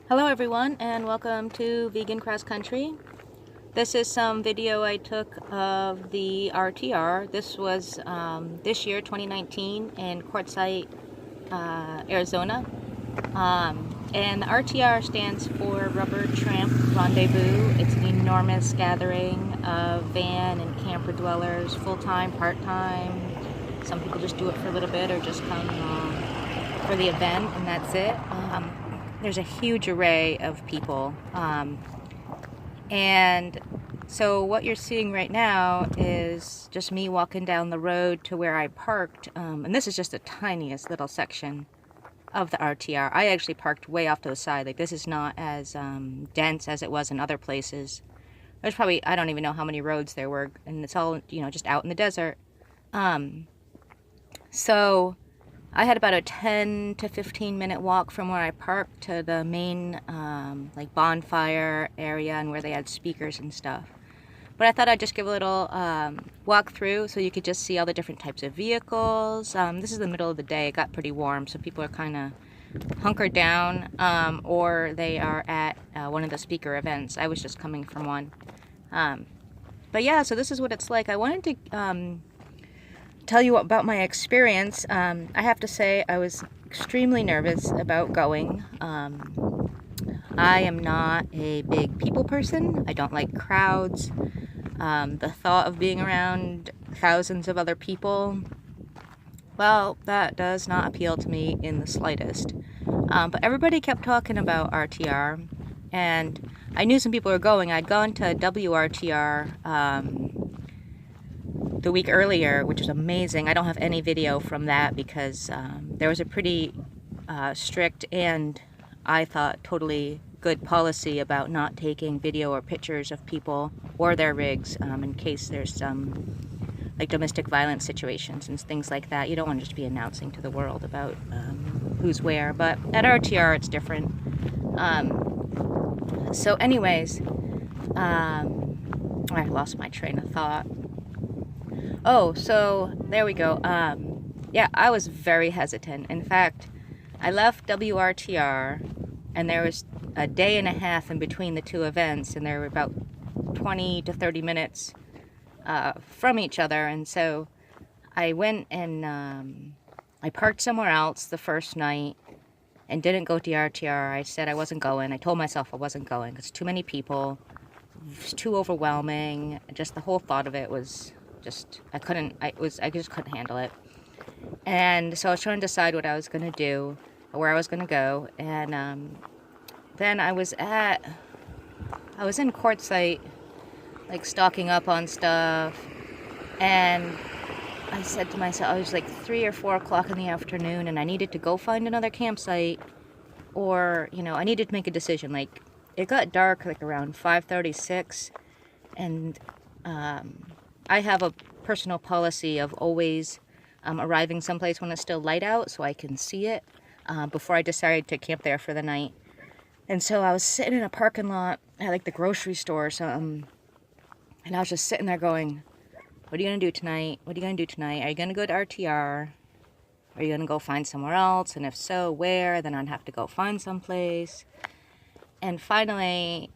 Hello everyone and welcome to Vegan Cross Country. This is some video I took of the RTR. This was this year, 2019, in Quartzite, Arizona. And the RTR stands for Rubber Tramp Rendezvous. It's an enormous gathering of van and camper dwellers, full-time, part-time. Some people just do it for a little bit or just come for the event and that's it. There's a huge array of people. And so what you're seeing right now is just me walking down the road to where I parked. And this is just the tiniest little section of the RTR. I actually parked way off to the side. Like, this is not as dense as it was in other places. There's probably, I don't even know how many roads there were, and it's all, just out in the desert. So I had about a 10 to 15 minute walk from where I parked to the main like bonfire area and where they had speakers and stuff. But I thought I'd just give a little walk through so you could just see all the different types of vehicles. This is the middle of the day. It got pretty warm, so people are kind of hunkered down, or they are at one of the speaker events. I was just coming from one. But yeah, so this is what it's like. I wanted to tell you about my experience. I have to say I was extremely nervous about going. I am not a big people person. I don't like crowds. The thought of being around thousands of other people, well, that does not appeal to me in the slightest. But everybody kept talking about RTR, and I knew some people were going. I'd gone to WRTR the week earlier, which was amazing. I don't have any video from that because there was a pretty strict and, I thought, totally good policy about not taking video or pictures of people or their rigs in case there's some like domestic violence situations and things like that. You don't want to just be announcing to the world about who's where, but at RTR it's different. So anyways, I lost my train of thought. Oh, so there we go. Yeah, I was very hesitant. In fact, I left WRTR and there was a day and a half in between the two events, and they were about 20 to 30 minutes from each other. And so I went and I parked somewhere else the first night and didn't go to RTR. I said I wasn't going. I told myself I wasn't going because too many people, it was too overwhelming. Just the whole thought of it was just, I just couldn't handle it. And so I was trying to decide what I was going to do, or where I was going to go. And then I was in Quartzite, like stocking up on stuff. And I said to myself, it was like 3 or 4 o'clock in the afternoon, and I needed to go find another campsite, or, I needed to make a decision. Like, it got dark like around 5:36, and I have a personal policy of always arriving someplace when it's still light out so I can see it before I decided to camp there for the night. And so I was sitting in a parking lot at like the grocery store or something, and I was just sitting there going, what are you going to do tonight? What are you going to do tonight? Are you going to go to RTR? Are you going to go find somewhere else? And if so, where? Then I'd have to go find someplace. And finally,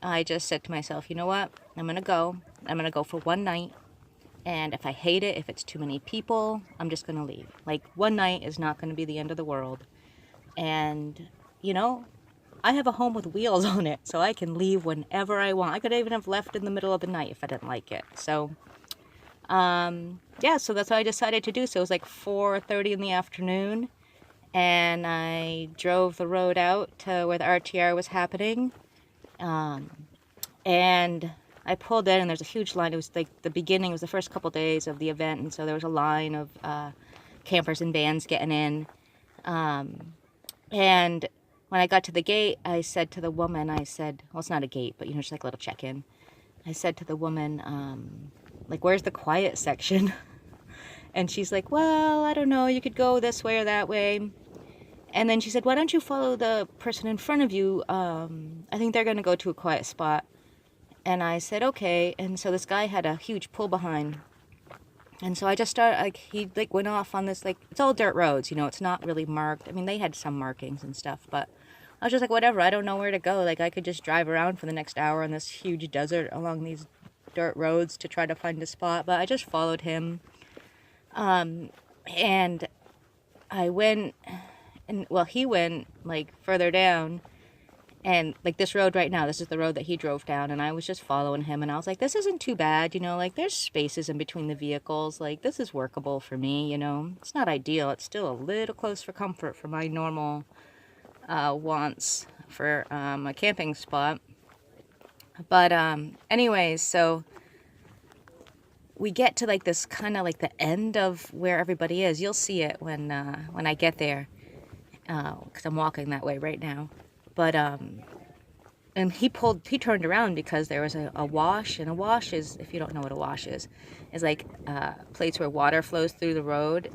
I just said to myself, you know what? I'm going to go. I'm going to go for one night. And if I hate it, if it's too many people, I'm just going to leave. Like, one night is not going to be the end of the world. And, I have a home with wheels on it, so I can leave whenever I want. I could even have left in the middle of the night if I didn't like it. So, yeah, so that's what I decided to do. So it was like 4:30 in the afternoon, and I drove the road out to where the RTR was happening. And I pulled in, and there's a huge line. It was like the beginning, it was the first couple days of the event, and so there was a line of campers and vans getting in. And when I got to the gate, I said to the woman, well, it's not a gate, but, just like a little check-in. I said to the woman, like, where's the quiet section? And she's like, well, I don't know, you could go this way or that way. And then she said, why don't you follow the person in front of you? I think they're going to go to a quiet spot. And I said, okay. And so this guy had a huge pull behind. And so I just started, he went off on this, it's all dirt roads, it's not really marked. I mean, they had some markings and stuff, but I was just like, whatever, I don't know where to go. Like, I could just drive around for the next hour in this huge desert along these dirt roads to try to find a spot. But I just followed him. And I went, and well, he went like further down. And like this road right now, this is the road that he drove down, and I was just following him, and I was like, this isn't too bad, you know, like there's spaces in between the vehicles, like this is workable for me, you know. It's not ideal, it's still a little close for comfort for my normal wants for a camping spot. But anyways, so we get to like this kind of like the end of where everybody is. You'll see it when I get there, because I'm walking that way right now. But and he turned around because there was a wash, and a wash is, if you don't know what a wash is like place where water flows through the road,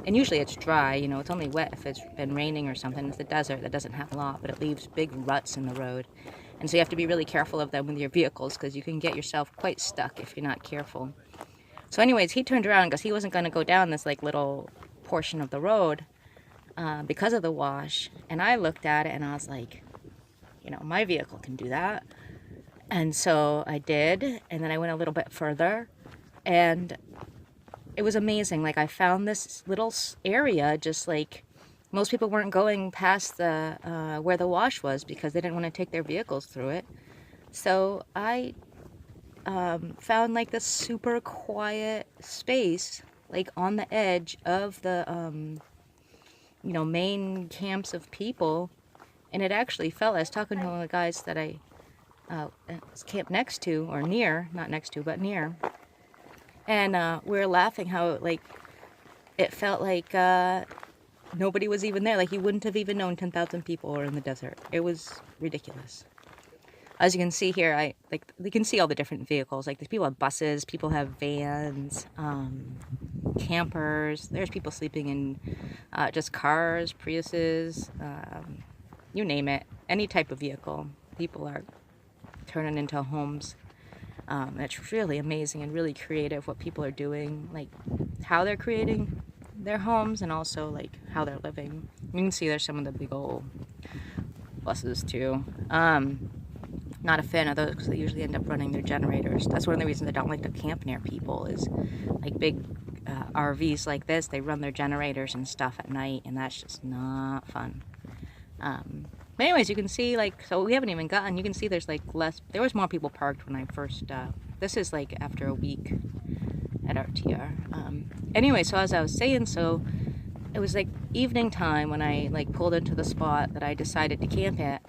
and usually it's dry, you know, it's only wet if it's been raining or something. It's the desert that doesn't have a lot, but it leaves big ruts in the road, and so you have to be really careful of them with your vehicles, because you can get yourself quite stuck if you're not careful. So anyways, he turned around because he wasn't going to go down this like little portion of the road because of the wash, and I looked at it and I was like, you know, my vehicle can do that. And so I did, and then I went a little bit further, and it was amazing. Like, I found this little area, just like most people weren't going past the where the wash was because they didn't want to take their vehicles through it. So I found like this super quiet space, like on the edge of the you know, main camps of people. And it actually felt, I was talking to one of the guys that I was camped next to, or near, not next to, but near. And we were laughing how, like, it felt like nobody was even there. Like, you wouldn't have even known 10,000 people were in the desert. It was ridiculous. As you can see here, you can see all the different vehicles. Like, people have buses, people have vans, campers. There's people sleeping in just cars, Priuses, you name it, any type of vehicle. People are turning into homes. It's really amazing and really creative what people are doing, like how they're creating their homes and also like how they're living. You can see there's some of the big old buses too. Not a fan of those because they usually end up running their generators. That's one of the reasons I don't like to camp near people, is like big RVs like this, they run their generators and stuff at night, and that's just not fun. But anyways, you can see, like, so we haven't even gotten, you can see there's like there was more people parked when I first, this is like after a week at RTR. Anyway, so as I was saying, so it was like evening time when I like pulled into the spot that I decided to camp at,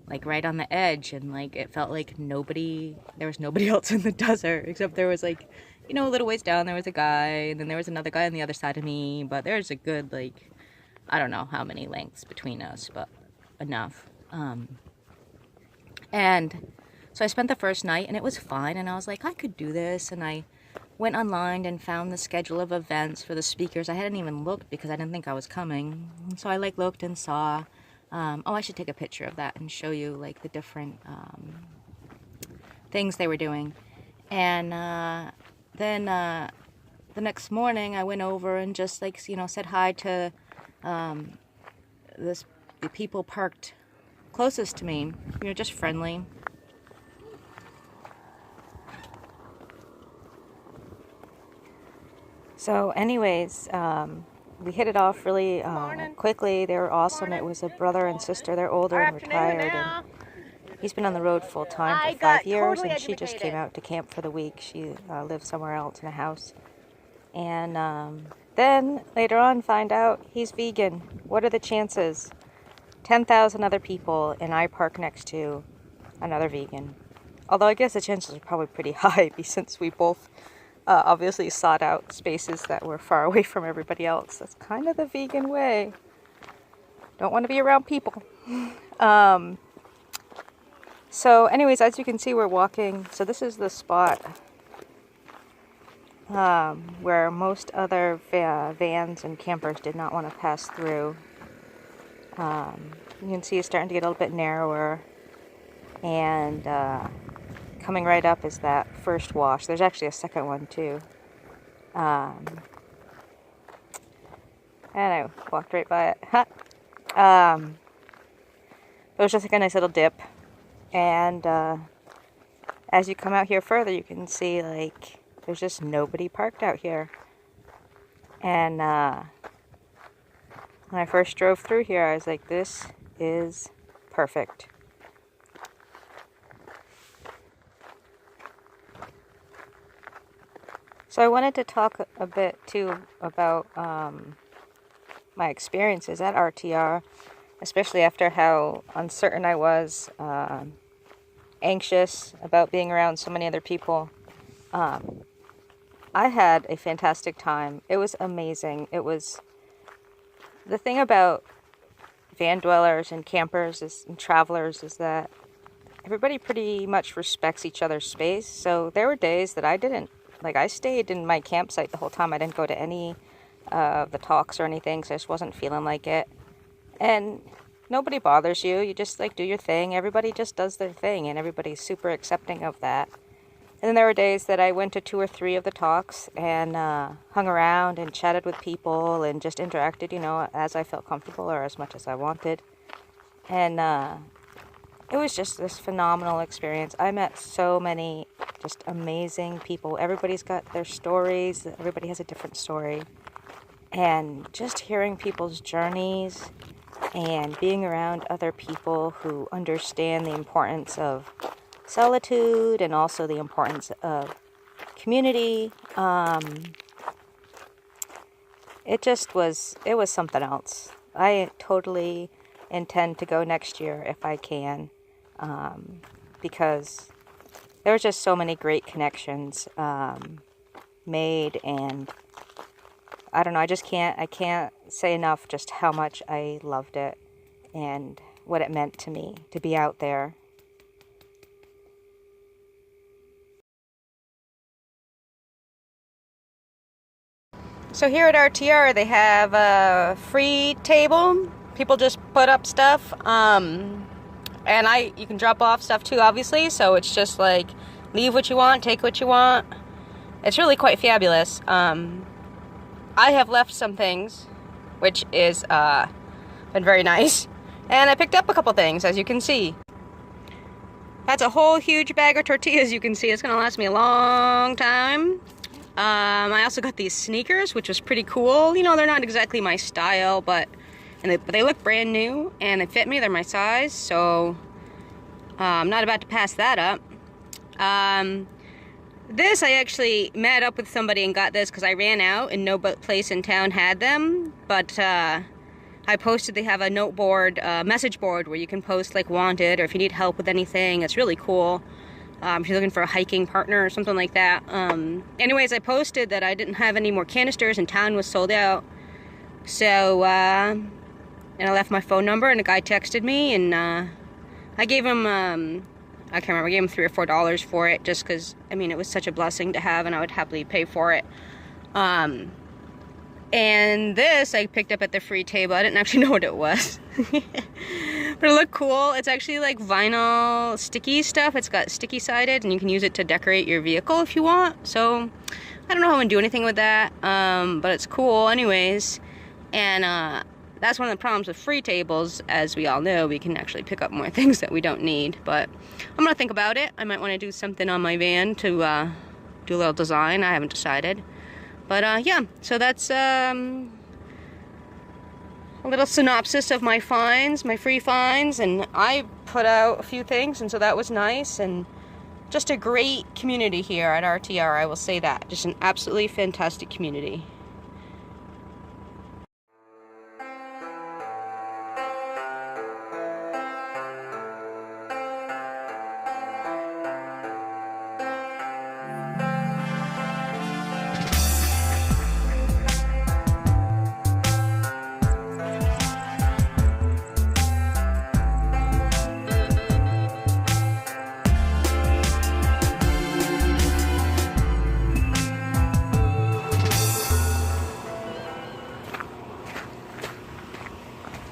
like right on the edge, and like it felt like there was nobody else in the desert, except there was like, you know, a little ways down there was a guy, and then there was another guy on the other side of me, but there's a good, like, I don't know how many lengths between us, but enough. And so I spent the first night, and it was fine, and I was like, I could do this, and I went online and found the schedule of events for the speakers. I hadn't even looked because I didn't think I was coming, and so I like looked and saw, oh, I should take a picture of that and show you like the different things they were doing. And then the next morning I went over and just like, you know, said hi to the people parked closest to me, you know, just friendly. So anyways, we hit it off really quickly. They were awesome. It was a brother and sister. They're older and retired, and he's been on the road full time for 5 years, and she just came out to camp for the week. She lives somewhere else in a house. And then later on find out he's vegan. What are the chances? 10,000 other people, and I park next to another vegan. Although I guess the chances are probably pretty high, since we both obviously sought out spaces that were far away from everybody else. That's kind of the vegan way. Don't want to be around people. So anyways, as you can see, we're walking. So this is the spot where most other vans and campers did not want to pass through. You can see it's starting to get a little bit narrower, and coming right up is that first wash. There's actually a second one too. And I walked right by it. It was just like a nice little dip. And as you come out here further, you can see like there's just nobody parked out here. And when I first drove through here, I was like, this is perfect. So I wanted to talk a bit too about my experiences at RTR, especially after how uncertain I was, anxious about being around so many other people. I had a fantastic time. It was amazing. It was the thing about van dwellers and campers and travelers is that everybody pretty much respects each other's space. So there were days that I didn't. Like, I stayed in my campsite the whole time. I didn't go to any of the talks or anything, so I just wasn't feeling like it. And nobody bothers you. You just, like, do your thing. Everybody just does their thing, and everybody's super accepting of that. And then there were days that I went to 2 or 3 of the talks and hung around and chatted with people and just interacted, you know, as I felt comfortable or as much as I wanted. And it was just this phenomenal experience. I met so many just amazing people. Everybody's got their stories. Everybody has a different story. And just hearing people's journeys and being around other people who understand the importance of solitude and also the importance of community. It was something else. I totally intend to go next year if I can, because there were just so many great connections made, and I don't know, I can't say enough just how much I loved it and what it meant to me to be out there. So here at RTR, they have a free table. People just put up stuff, and you can drop off stuff too, obviously. So it's just like leave what you want, take what you want. It's really quite fabulous. I have left some things, which is been very nice, and I picked up a couple things, as you can see. That's a whole huge bag of tortillas. You can see it's gonna last me a long time. I also got these sneakers, which was pretty cool. You know, they're not exactly my style, but they look brand new, and they fit me. They're my size, so I'm not about to pass that up. This, I actually met up with somebody and got this because I ran out and no place in town had them. But I posted, they have a note board, message board where you can post like wanted, or if you need help with anything. It's really cool. If you're looking for a hiking partner or something like that. Anyways, I posted that I didn't have any more canisters and town was sold out. So, and I left my phone number, and a guy texted me, and I gave him, I can't remember, I gave him $3 or $4 for it, just because, I mean, it was such a blessing to have, and I would happily pay for it. And this I picked up at the free table. I didn't actually know what it was. But it looked cool. It's actually like vinyl sticky stuff. It's got sticky sided, and you can use it to decorate your vehicle if you want. So I don't know how I'm gonna do anything with that, but it's cool anyways. And that's one of the problems with free tables. As we all know, we can actually pick up more things that we don't need. But I'm gonna think about it. I might want to do something on my van to do a little design. I haven't decided. But yeah, so that's a little synopsis of my finds, my free finds, and I put out a few things, and so that was nice, and just a great community here at RTR, I will say that. Just an absolutely fantastic community.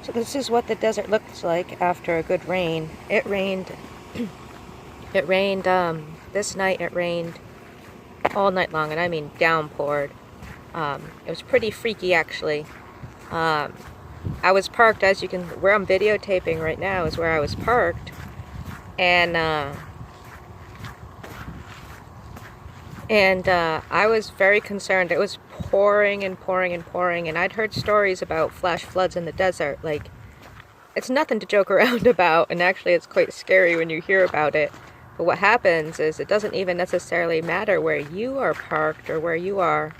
So this is what the desert looks like after a good rain. It rained, this night it rained all night long, and I mean downpoured. It was pretty freaky actually. I was parked, as you can, where I'm videotaping right now is where I was parked, and I was very concerned. It was pouring and pouring and pouring, and I'd heard stories about flash floods in the desert. Like, it's nothing to joke around about, and actually it's quite scary when you hear about it. But what happens is it doesn't even necessarily matter where you are parked or where you are.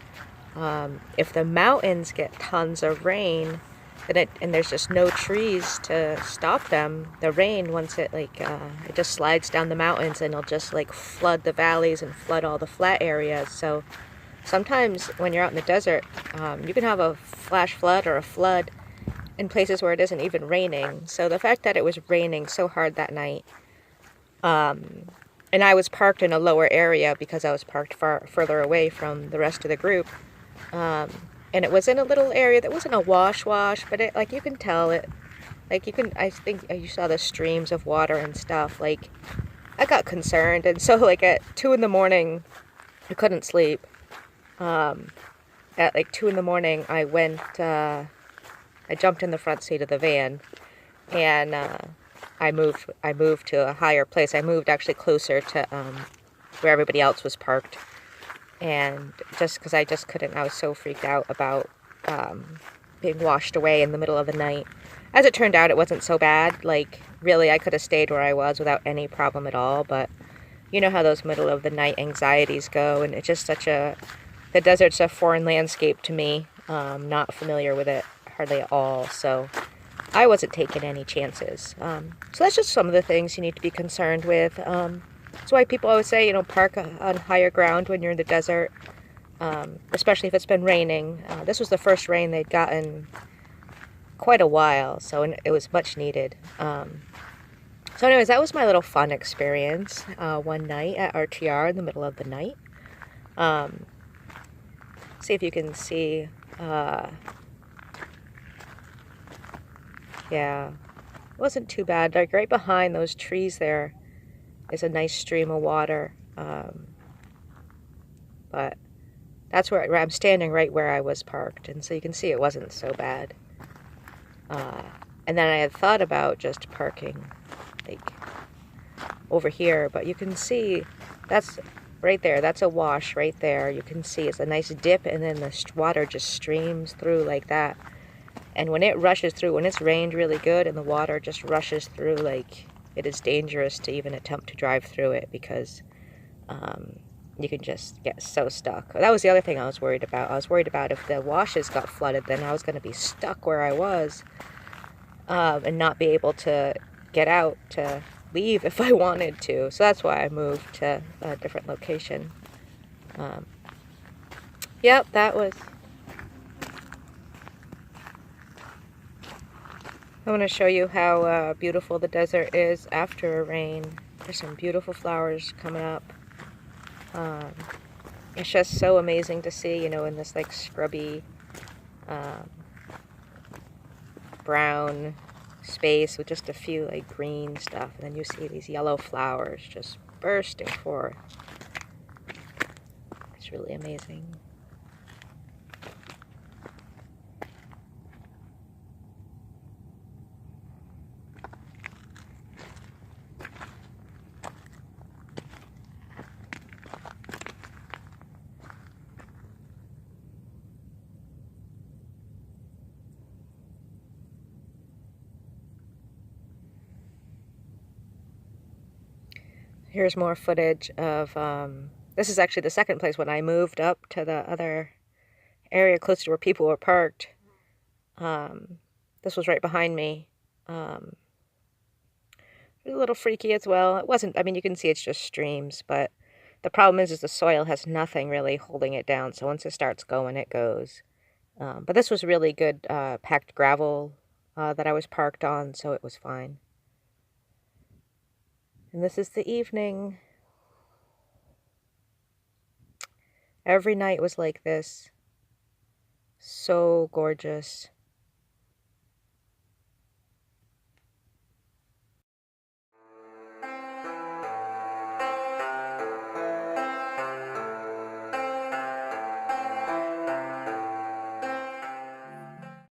If the mountains get tons of rain, and there's just no trees to stop them, the rain, once it it just slides down the mountains, and it'll just like flood the valleys and flood all the flat areas. So sometimes when you're out in the desert, you can have a flash flood or a flood in places where it isn't even raining. So the fact that it was raining so hard that night, and I was parked in a lower area because I was parked further away from the rest of the group. And it was in a little area that wasn't a wash, but it, like, you can tell it, like, you can, I think you saw the streams of water and stuff. Like, I got concerned, and so like at 2 in the morning, I couldn't sleep. At like 2 in the morning, I went, I jumped in the front seat of the van, and I moved to a higher place. I moved actually closer to where everybody else was parked. And just because I just couldn't, I was so freaked out about being washed away in the middle of the night. As it turned out, it wasn't so bad. Like, really, I could have stayed where I was without any problem at all. But you know how those middle of the night anxieties go, and it's just the desert's a foreign landscape to me. Not familiar with it hardly at all. So I wasn't taking any chances. So that's just some of the things you need to be concerned with. That's why people always say, park on higher ground when you're in the desert, especially if it's been raining. This was the first rain they'd gotten quite a while, so it was much needed. So anyways, that was my little fun experience one night at RTR in the middle of the night. See if you can see. Yeah, it wasn't too bad. Like, right behind those trees there is a nice stream of water, but that's where I'm standing, right where I was parked, and so you can see it wasn't so bad. And then I had thought about just parking like over here, but you can see that's right there, that's a wash right there. You can see it's a nice dip, and then the water just streams through like that. And when it rushes through, when it's rained really good and the water just rushes through, like, it is dangerous to even attempt to drive through it, because you can just get so stuck. That was the other thing I was worried about. I was worried about if the washes got flooded, then I was going to be stuck where I was and not be able to get out to leave if I wanted to. So that's why I moved to a different location. Yep, that was... I want to show you how beautiful the desert is after a rain. There's some beautiful flowers coming up. It's just so amazing to see, in this like scrubby brown space with just a few like green stuff, and then you see these yellow flowers just bursting forth. It's really amazing. Here's more footage of, this is actually the second place when I moved up to the other area close to where people were parked. This was right behind me. It was a little freaky as well. It wasn't, I mean, you can see it's just streams, but the problem is the soil has nothing really holding it down. So once it starts going, it goes. But this was really good packed gravel that I was parked on, so it was fine. And this is the evening. Every night was like this. So gorgeous.